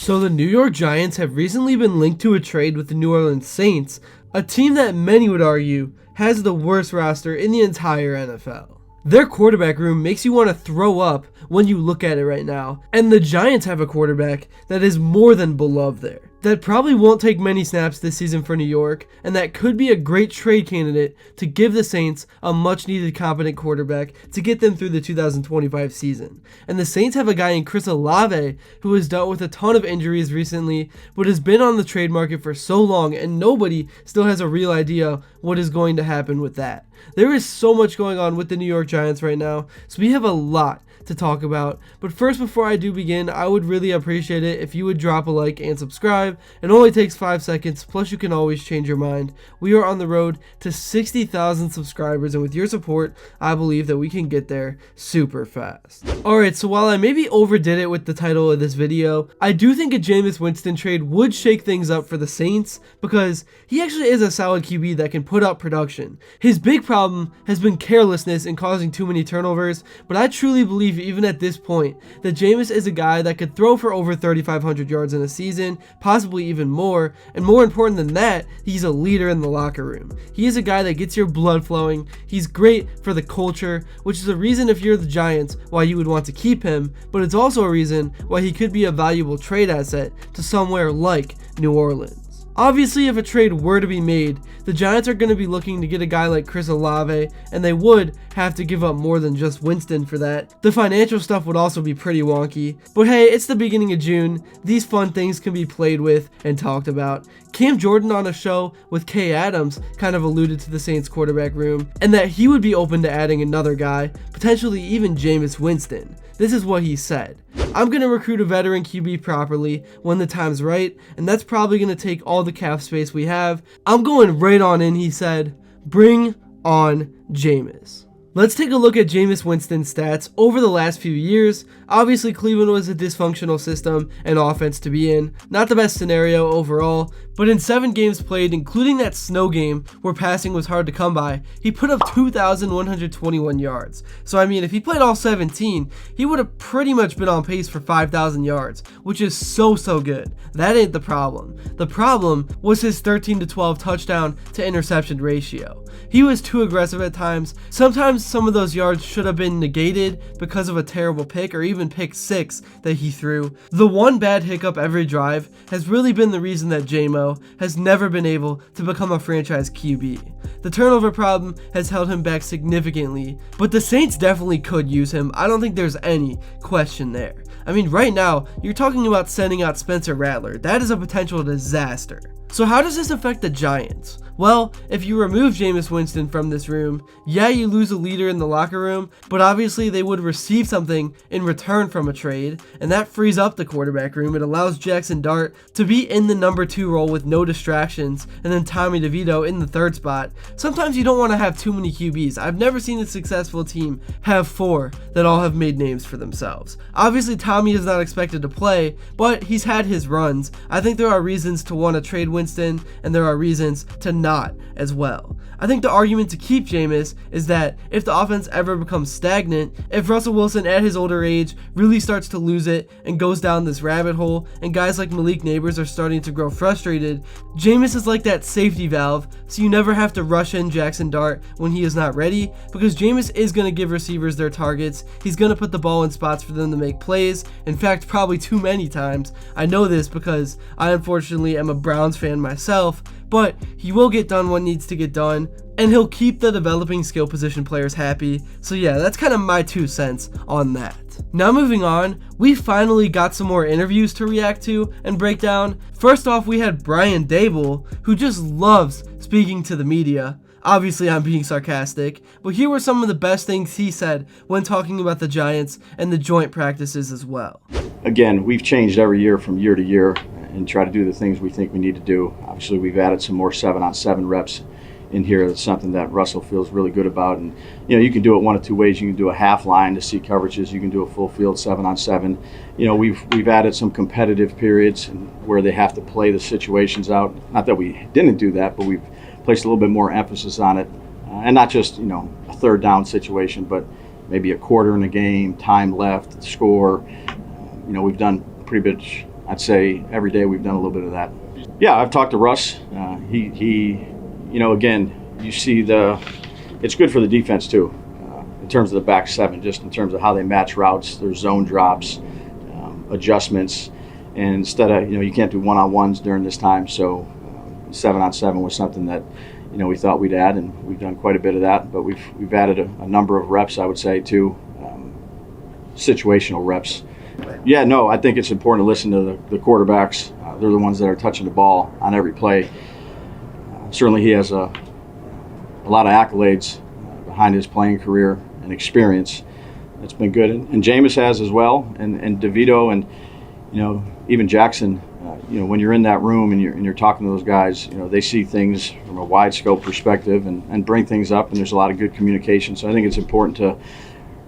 So the New York Giants have recently been linked to a trade with the New Orleans Saints, a team that many would argue has the worst roster in the entire NFL. Their quarterback room makes you want to throw up when you look at it right now, and the Giants have a quarterback that is more than beloved there, that probably won't take many snaps this season for New York, and that could be a great trade candidate to give the Saints a much needed competent quarterback to get them through the 2025 season. And the Saints have a guy in Chris Olave who has dealt with a ton of injuries recently, but has been on the trade market for so long, and nobody still has a real idea what is going to happen with that. There is so much going on with the New York Giants right now, so we have a lot to talk about. But first, before I do begin, I would really appreciate it if you would drop a like and subscribe. It only takes 5 seconds, plus you can always change your mind. We are on the road to 60,000 subscribers, and with your support, I believe that we can get there super fast. Alright, so while I maybe overdid it with the title of this video, I do think a Jameis Winston trade would shake things up for the Saints, because he actually is a solid QB that can put up production. His big problem has been carelessness and causing too many turnovers, but I truly believe even at this point that Jameis is a guy that could throw for over 3,500 yards in a season, possibly even more, and more important than that, he's a leader in the locker room. He is a guy that gets your blood flowing. He's great for the culture, which is a reason if you're the Giants why you would want to keep him, but it's also a reason why he could be a valuable trade asset to somewhere like New Orleans. Obviously, if a trade were to be made, the Giants are going to be looking to get a guy like Chris Olave, and they would have to give up more than just Winston for that. The financial stuff would also be pretty wonky. But hey, it's the beginning of June. These fun things can be played with and talked about. Cam Jordan on a show with Kay Adams kind of alluded to the Saints quarterback room, and that he would be open to adding another guy, potentially even Jameis Winston. This is what he said: "I'm going to recruit a veteran QB properly when the time's right, and that's probably going to take all the cap space we have. I'm going right on in," he said. Bring on Jameis. Let's take a look at Jameis Winston's stats over the last few years. Obviously, Cleveland was a dysfunctional system and offense to be in. Not the best scenario overall, but in 7 games played, including that snow game where passing was hard to come by, he put up 2,121 yards. So I mean, if he played all 17, he would have pretty much been on pace for 5,000 yards, which is so good. That ain't the problem. The problem was his 13-12 touchdown to interception ratio. He was too aggressive at times. Sometimes some of those yards should have been negated because of a terrible pick or even pick 6 that he threw. The one bad hiccup every drive has really been the reason that J-Mo has never been able to become a franchise QB. The turnover problem has held him back significantly, but the Saints definitely could use him. I don't think there's any question there. I mean, right now, you're talking about sending out Spencer Rattler. That is a potential disaster. So how does this affect the Giants? Well, if you remove Jameis Winston from this room, yeah, you lose a leader in the locker room, but obviously they would receive something in return from a trade, and that frees up the quarterback room. It allows Jackson Dart to be in the number 2 role with no distractions, and then Tommy DeVito in the 3rd spot. Sometimes you don't want to have too many QBs. I've never seen a successful team have 4 that all have made names for themselves. Obviously, Tommy is not expected to play, but he's had his runs. I think there are reasons to want to trade Winston, and there are reasons to not as well. I think the argument to keep Jameis is that if the offense ever becomes stagnant, if Russell Wilson at his older age really starts to lose it and goes down this rabbit hole, and guys like Malik Neighbors are starting to grow frustrated, Jameis is like that safety valve, so you never have to rush in Jackson Dart when he is not ready, because Jameis is going to give receivers their targets. He's going to put the ball in spots for them to make plays. In fact, probably too many times. I know this because I unfortunately am a Browns fan myself, but he will get done what needs to get done, and he'll keep the developing skill position players happy. So yeah, that's kind of my 2 cents on that. Now moving on, we finally got some more interviews to react to and break down. First off, we had Brian Daboll, who just loves speaking to the media. Obviously, I'm being sarcastic, but here were some of the best things he said when talking about the Giants and the joint practices as well. Again, we've changed every year from year to year and try to do the things we think we need to do. Obviously, we've added some more 7-on-7 reps in here. That's something that Russell feels really good about. And you can do it one of 2 ways. You can do a half line to see coverages. You can do a full field 7-on-7. We've added some competitive periods where they have to play the situations out. Not that we didn't do that, but we've placed a little bit more emphasis on it, and not just a 3rd down situation, but maybe a quarter in a game, time left, score. We've done pretty I'd say every day we've done a little bit of that. Yeah, I've talked to Russ. Again, you see it's good for the defense too, in terms of the back seven, just in terms of how they match routes, their zone drops, adjustments, and instead of, you can't do one-on-ones during this time, so 7-on-7 was something that, we thought we'd add, and we've done quite a bit of that, but we've added a number of reps, I would say, too, situational reps. Yeah, no, I think it's important to listen to the quarterbacks. They're the ones that are touching the ball on every play. Certainly he has a lot of accolades behind his playing career and experience. It's been good. And Jameis has as well, and DeVito, and, even Jackson. When you're in that room and you're talking to those guys, they see things from a wide scope perspective and bring things up, and there's a lot of good communication. So I think it's important to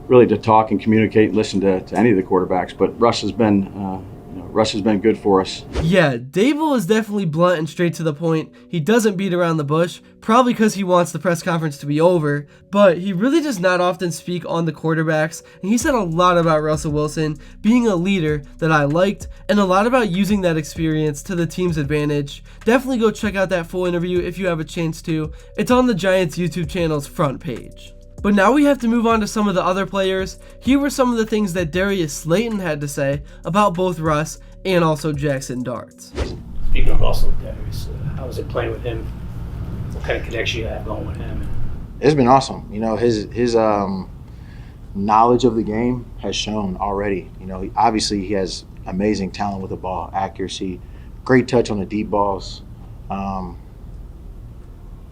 really talk and communicate and listen to any of the quarterbacks. But Russ has been good for us. Yeah, Daboll is definitely blunt and straight to the point. He doesn't beat around the bush, probably because he wants the press conference to be over, but he really does not often speak on the quarterbacks, and he said a lot about Russell Wilson being a leader that I liked, and a lot about using that experience to the team's advantage. Definitely go check out that full interview if you have a chance to. It's on the Giants YouTube channel's front page. But now we have to move on to some of the other players. Here were some of the things that Darius Slayton had to say about both Russ and also Jackson Dart. Speaking of Russell, Darius, how was it playing with him? What kind of connection you have going with him? It's been awesome. His knowledge of the game has shown already. Obviously he has amazing talent with the ball, accuracy, great touch on the deep balls. I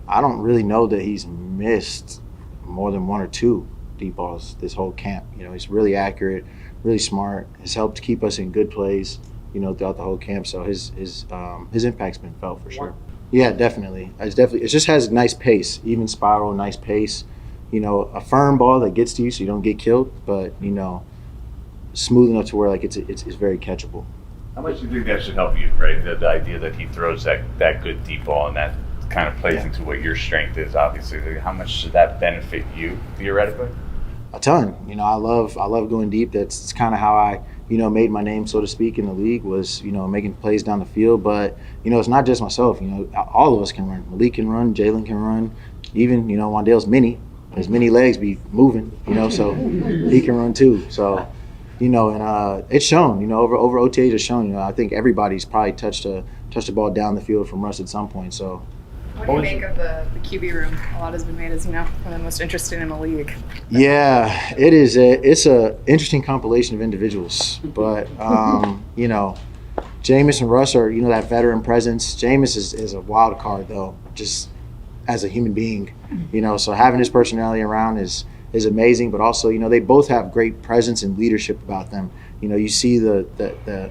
don't really know that he's missed more than one or two deep balls this whole camp. He's really accurate, really smart. Has helped keep us in good plays, throughout the whole camp. So his impact's been felt for sure. Yeah, definitely. It just has a nice pace, even spiral, nice pace. A firm ball that gets to you so you don't get killed, but smooth enough to where it's very catchable. How much do you think that should help you, right? The idea that he throws that good deep ball and that kind of plays into what your strength is, obviously. How much should that benefit you theoretically? A ton. I love going deep. That's kind of how I made my name, so to speak, in the league, was making plays down the field. But it's not just myself. All of us can run. Malik can run. Jalen can run. Even Wandale's mini. His mini legs be moving. So he can run too. So and it's shown. Over OTAs it's shown. I think everybody's probably touched the ball down the field from Russ at some point. So. What do you make of the QB room? A lot has been made as, one of the most interesting in the league. Yeah, it is. It's a interesting compilation of individuals. But, Jameis and Russ are, that veteran presence. Jameis is a wild card, though, just as a human being. So having his personality around is amazing. But also, they both have great presence and leadership about them. You see the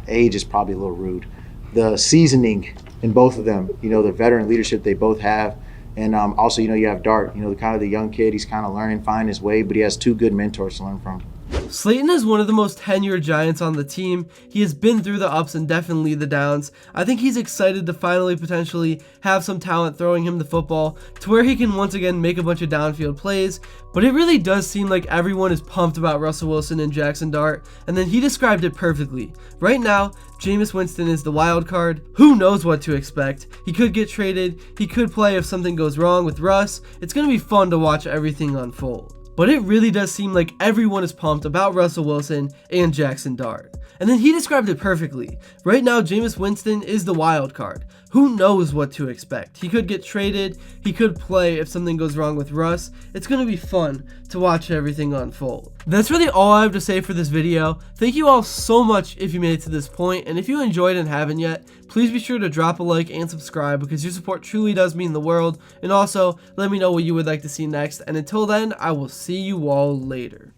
age is probably a little rude. The seasoning in both of them, the veteran leadership they both have. And also, you have Dart, the young kid. He's kind of learning, finding his way, but he has two good mentors to learn from. Slayton is one of the most tenured Giants on the team. He has been through the ups and definitely the downs. I think he's excited to finally potentially have some talent throwing him the football to where he can once again make a bunch of downfield plays. But it really does seem like everyone is pumped about Russell Wilson and Jackson Dart, and then he described it perfectly. Right now, Jameis Winston is the wild card. Who knows what to expect? He could get traded. He could play if something goes wrong with Russ. It's going to be fun to watch everything unfold. But it really does seem like everyone is pumped about Russell Wilson and Jackson Dart. And then he described it perfectly. Right now, Jameis Winston is the wild card. Who knows what to expect? He could get traded. He could play if something goes wrong with Russ. It's going to be fun to watch everything unfold. That's really all I have to say for this video. Thank you all so much if you made it to this point. And if you enjoyed and haven't yet, please be sure to drop a like and subscribe because your support truly does mean the world. And also, let me know what you would like to see next. And until then, I will see you all later.